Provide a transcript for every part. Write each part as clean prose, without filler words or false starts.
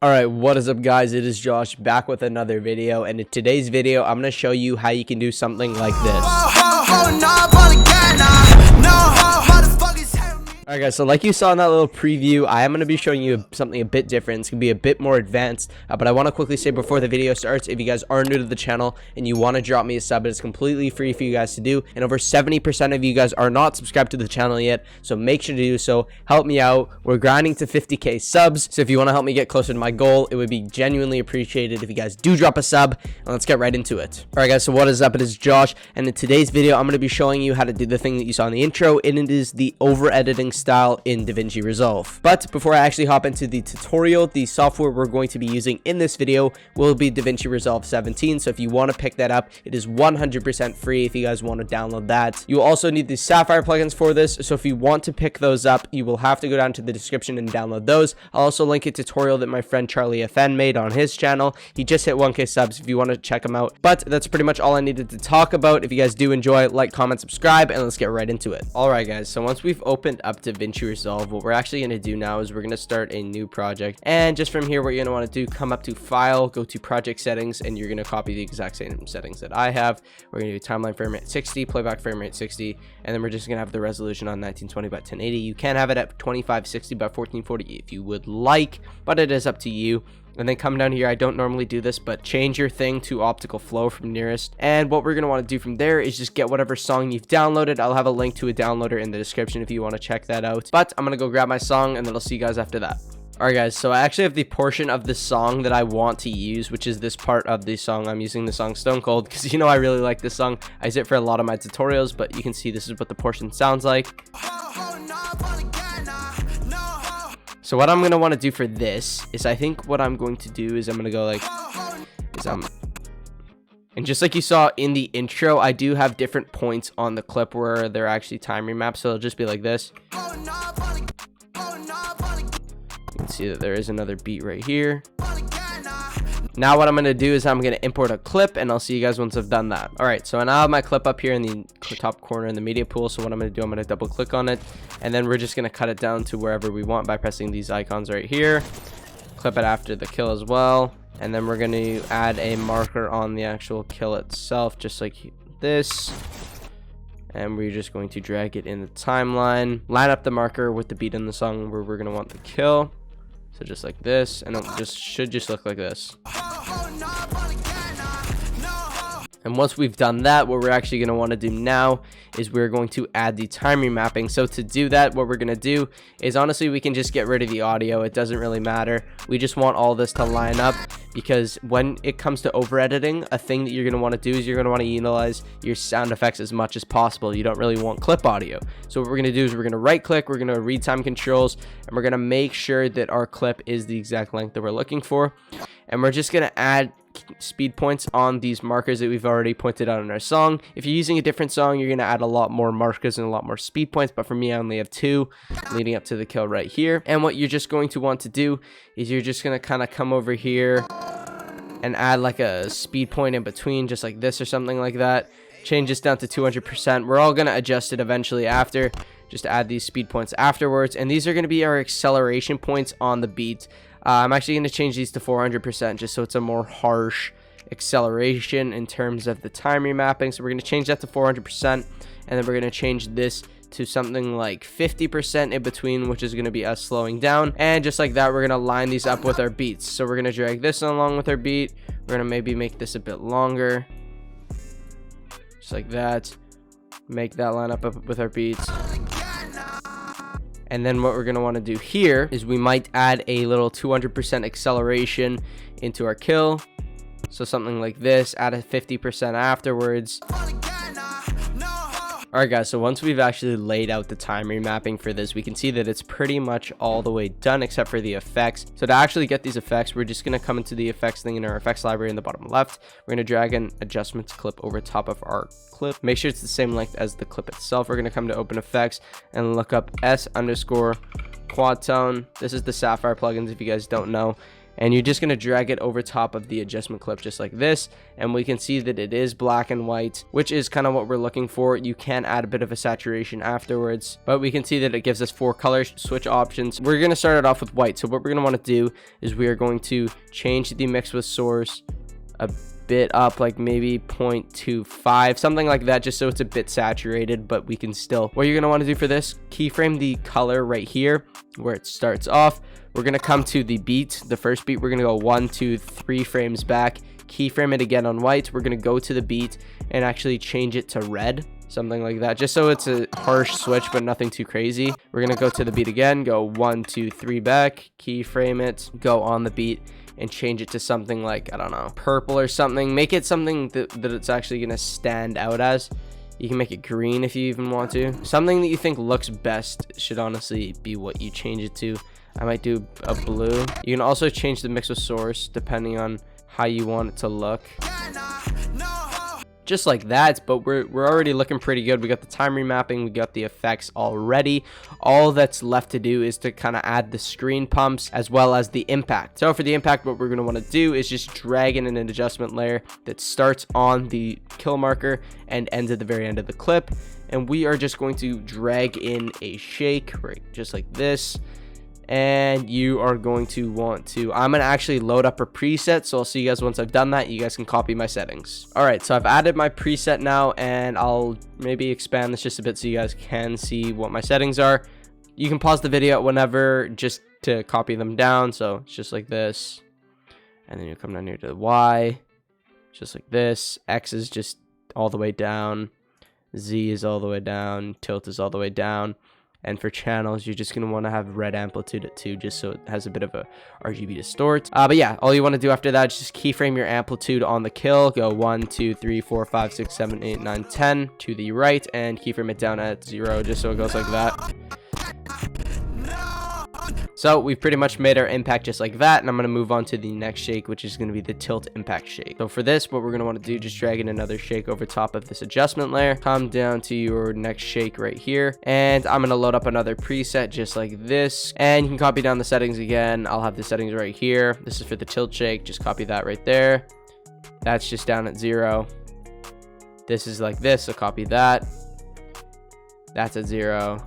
Alright, what is up guys? It is Josh back with another video, and in today's video I'm going to show you how you can do something like this. Alright guys, so like you saw in that little preview, I am going to be showing you something a bit different. It's going to be a bit more advanced, but I want to quickly say before the video starts, if you guys are new to the channel and you want to drop me a sub, it's completely free for you guys to do, and over 70% of you guys are not subscribed to the channel yet, so make sure to do so. Help me out. We're grinding to 50k subs, so if you want to help me get closer to my goal, it would be genuinely appreciated if you guys do drop a sub, and let's get right into it. Alright guys, so what is up? It is Josh, and in today's video I'm going to be showing you how to do the thing that you saw in the intro, and it is the over editing style in Davinci Resolve. But before I actually hop into the tutorial, the software we're going to be using in this video will be Davinci Resolve 17, so if you want to pick that up, it is 100% free if you guys want to download that. You will also need the Sapphire plugins for this, so if you want to pick those up, you will have to go down to the description and download those. I'll also link a tutorial that my friend Charlie FN made on his channel. He just hit 1k subs if you want to check him out. But that's pretty much all I needed to talk about. If you guys do enjoy, like, comment, subscribe, and let's get right into it. Alright guys, so once we've opened up Davinci Resolve, what we're actually going to do now is we're going to start a new project, and just from here what you're going to want to do, come up to file, go to project settings, and you're going to copy the exact same settings that I have. We're going to do timeline frame rate 60, playback frame rate 60, and then we're just going to have the resolution on 1920 by 1080. You can have it at 2560 by 1440 if you would like, but it is up to you. And then come down here, I don't normally do this, but change your thing to optical flow from nearest. And what we're going to want to do from there is just get whatever song you've downloaded. I'll have a link to a downloader in the description if you want to check that out. But I'm going to go grab my song, and then I'll see you guys after that. Alright guys, so I actually have the portion of the song that I want to use, which is this part of the song. I'm using the song Stone Cold because you know I really like this song. I use it for a lot of my tutorials, but you can see this is what the portion sounds like. So what I'm going to want to do for this is, I think what I'm going to do is I'm going to go like, and just like you saw in the intro, I do have different points on the clip where they're actually time remapped, so it'll just be like this. You can see that there is another beat right here. Now what I'm going to do is I'm going to import a clip, and I'll see you guys once I've done that. Alright, so now I have my clip up here in the top corner in the media pool, so what I'm going to do, I'm going to double click on it, and then we're just going to cut it down to wherever we want by pressing these icons right here. Clip it after the kill as well, and then we're going to add a marker on the actual kill itself, just like this. And we're just going to drag it in the timeline, line up the marker with the beat in the song where we're going to want the kill. So just like this, and it should just look like this. And once we've done that, what we're actually going to want to do now is we're going to add the time remapping. So to do that, what we're going to do is, honestly, we can just get rid of the audio. It doesn't really matter. We just want all this to line up, because when it comes to over editing, a thing that you're going to want to do is you're going to want to utilize your sound effects as much as possible. You don't really want clip audio. So what we're going to do is we're going to right click, we're going to read time controls, and we're going to make sure that our clip is the exact length that we're looking for. And we're just going to add speed points on these markers that we've already pointed out in our song. If you're using a different song, you're going to add a lot more markers and a lot more speed points, but for me, I only have 2 leading up to the kill right here. And what you're just going to want to do is you're just going to kind of come over here and add like a speed point in between, just like this or something like that. Change this down to 200%. We're all going to adjust it eventually after. Just add these speed points afterwards, and these are going to be our acceleration points on the beat. I'm actually going to change these to 400% just so it's a more harsh acceleration in terms of the time remapping. So we're going to change that to 400%, and then we're going to change this to something like 50% in between, which is going to be us slowing down. And just like that, we're going to line these up with our beats. So we're going to drag this along with our beat. We're going to maybe make this a bit longer, just like that. Make that line up with our beats. And then what we're going to want to do here is we might add a little 200% acceleration into our kill. So something like this, add a 50% afterwards. Alright guys, so once we've actually laid out the time remapping for this, we can see that it's pretty much all the way done except for the effects. So to actually get these effects, we're just going to come into the effects thing in our effects library in the bottom left. We're going to drag an adjustments clip over top of our clip. Make sure it's the same length as the clip itself. We're going to come to open effects and look up S_quad tone. This is the Sapphire plugins if you guys don't know. and you're just going to drag it over top of the adjustment clip just like this, and we can see that it is black and white, which is kind of what we're looking for. You can add a bit of a saturation afterwards, but we can see that it gives us 4 color switch options. We're going to start it off with white. So what we're going to want to do is we are going to change the mix with source a bit up, like maybe 0.25, something like that, just so it's a bit saturated, but we can still. What you're going to want to do for this, keyframe the color right here where it starts off. We're going to come to the beat, the first beat. We're going to go 1, 2, 3 frames back, keyframe it again on white. We're going to go to the beat and actually change it to red, something like that, just so it's a harsh switch but nothing too crazy. We're going to go to the beat again, go 1, 2, 3 back, keyframe it, go on the beat and change it to something like, I don't know, purple or something. Make it something that it's actually going to stand out as. You can make it green if you even want to. Something that you think looks best should honestly be what you change it to. I might do a blue. You can also change the mix with source depending on how you want it to look. Just like that, but we're already looking pretty good. We got the time remapping, we got the effects already. All that's left to do is to kind of add the screen pumps as well as the impact. So for the impact, what we're going to want to do is just drag in an adjustment layer that starts on the kill marker and ends at the very end of the clip, and we are just going to drag in a shake right just like this. And you are going to want to, I'm going to actually load up a preset, so I'll see you guys once I've done that. You guys can copy my settings. All right, so I've added my preset now, and I'll maybe expand this just a bit so you guys can see what my settings are. You can pause the video whenever just to copy them down. So it's just like this, and then you come down here to the Y, just like this. X is just all the way down, Z is all the way down, tilt is all the way down. And for channels, you're just going to want to have red amplitude at 2, just so it has a bit of a RGB distort. But yeah, all you want to do after that is just keyframe your amplitude on the kill. Go 1, 2, 3, 4, 5, 6, 7, 8, 9, 10 to the right, and keyframe it down at 0, just so it goes like that. So we've pretty much made our impact just like that, and I'm going to move on to the next shake, which is going to be the tilt impact shake. So for this, what we're going to want to do, just drag in another shake over top of this adjustment layer, come down to your next shake right here, and I'm going to load up another preset just like this, and you can copy down the settings again. I'll have the settings right here. This is for the tilt shake, just copy that right there. That's just down at 0. This is like this, so copy that. That's at 0.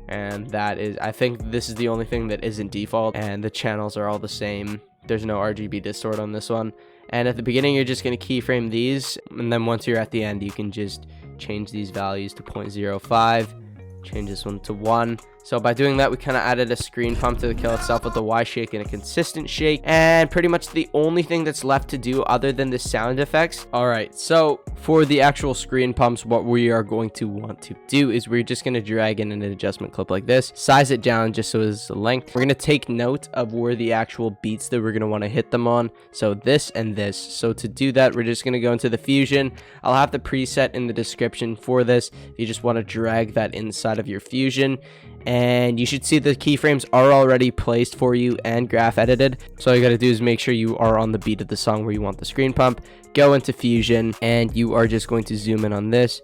And that is, I think this is the only thing that isn't default, and the channels are all the same. There's no RGB distort on this one. And at the beginning, you're just going to keyframe these, and then once you're at the end, you can just change these values to 0.05, change this one to 1. So by doing that, we kind of added a screen pump to the kill itself with a Y shake and a consistent shake, and pretty much the only thing that's left to do other than the sound effects. All right, so for the actual screen pumps, what we are going to want to do is we're just going to drag in an adjustment clip like this, size it down just so it's the length. We're going to take note of where the actual beats that we're going to want to hit them on, so this and this. So to do that, we're just going to go into the Fusion. I'll have the preset in the description for this if you just want to drag that inside of your Fusion. And you should see the keyframes are already placed for you and graph edited. So all you got to do is make sure you are on the beat of the song where you want the screen pump. Go into Fusion, and you are just going to zoom in on this,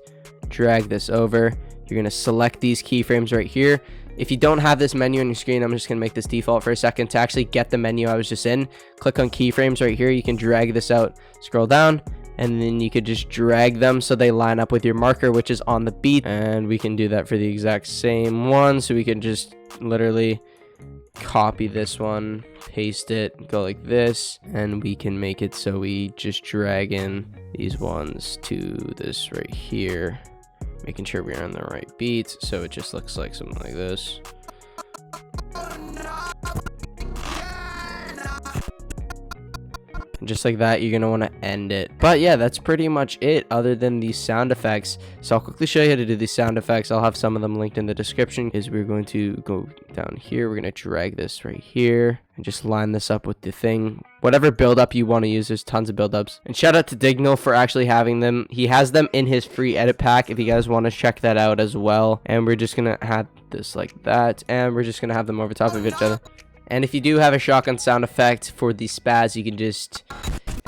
drag this over. You're going to select these keyframes right here. If you don't have this menu on your screen, I'm just going to make this default for a second. To actually get the menu I was just in, click on keyframes right here. You can drag this out, scroll down, and then you could just drag them so they line up with your marker, which is on the beat. And we can do that for the exact same one. So we can just literally copy this one, paste it, go like this, and we can make it so we just drag in these ones to this right here, making sure we're on the right beat. So it just looks like something like this. Just like that, you're going to want to end it. But yeah, that's pretty much it other than these sound effects. So I'll quickly show you how to do these sound effects. I'll have some of them linked in the description. Is we're going to go down here. We're going to drag this right here and just line this up with the thing. Whatever build-up you want to use, there's tons of build-ups. And shout out to DIGNAL for actually having them. He has them in his free edit pack if you guys want to check that out as well. And we're just going to have this like that. And we're just going to have them over top of each other. And if you do have a shotgun sound effect for the spaz, you can just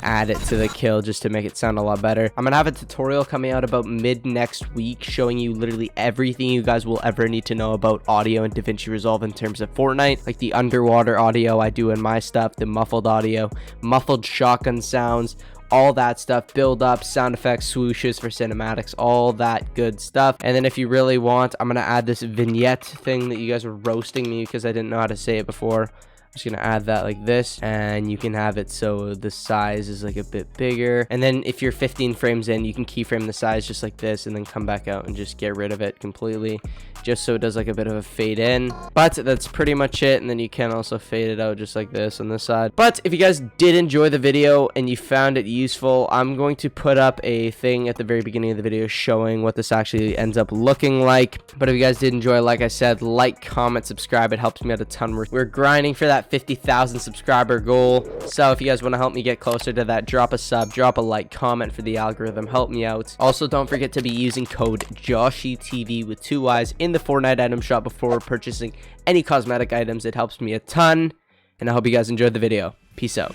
add it to the kill just to make it sound a lot better. I'm gonna have a tutorial coming out about mid next week showing you literally everything you guys will ever need to know about audio and DaVinci Resolve in terms of Fortnite, like the underwater audio I do in my stuff, the muffled audio, muffled shotgun sounds, all that stuff, build up, sound effects, swooshes for cinematics, all that good stuff. And then if you really want, I'm gonna add this vignette thing that you guys were roasting me because I didn't know how to say it before. I'm just gonna add that like this, and you can have it so the size is like a bit bigger. And then if you're 15 frames in, you can keyframe the size just like this and then come back out and just get rid of it completely, just so it does like a bit of a fade in. But that's pretty much it. And then you can also fade it out just like this on this side. But if you guys did enjoy the video and you found it useful, I'm going to put up a thing at the very beginning of the video showing what this actually ends up looking like. But if you guys did enjoy, like I said, like, comment, subscribe. It helps me out a ton. We're grinding for that 50,000 subscriber goal. So if you guys want to help me get closer to that, drop a sub, drop a like, comment for the algorithm, help me out. Also, don't forget to be using code JoshyTV with 2 Y's in the Fortnite item shop before purchasing any cosmetic items. It helps me a ton, and I hope you guys enjoyed the video. Peace out.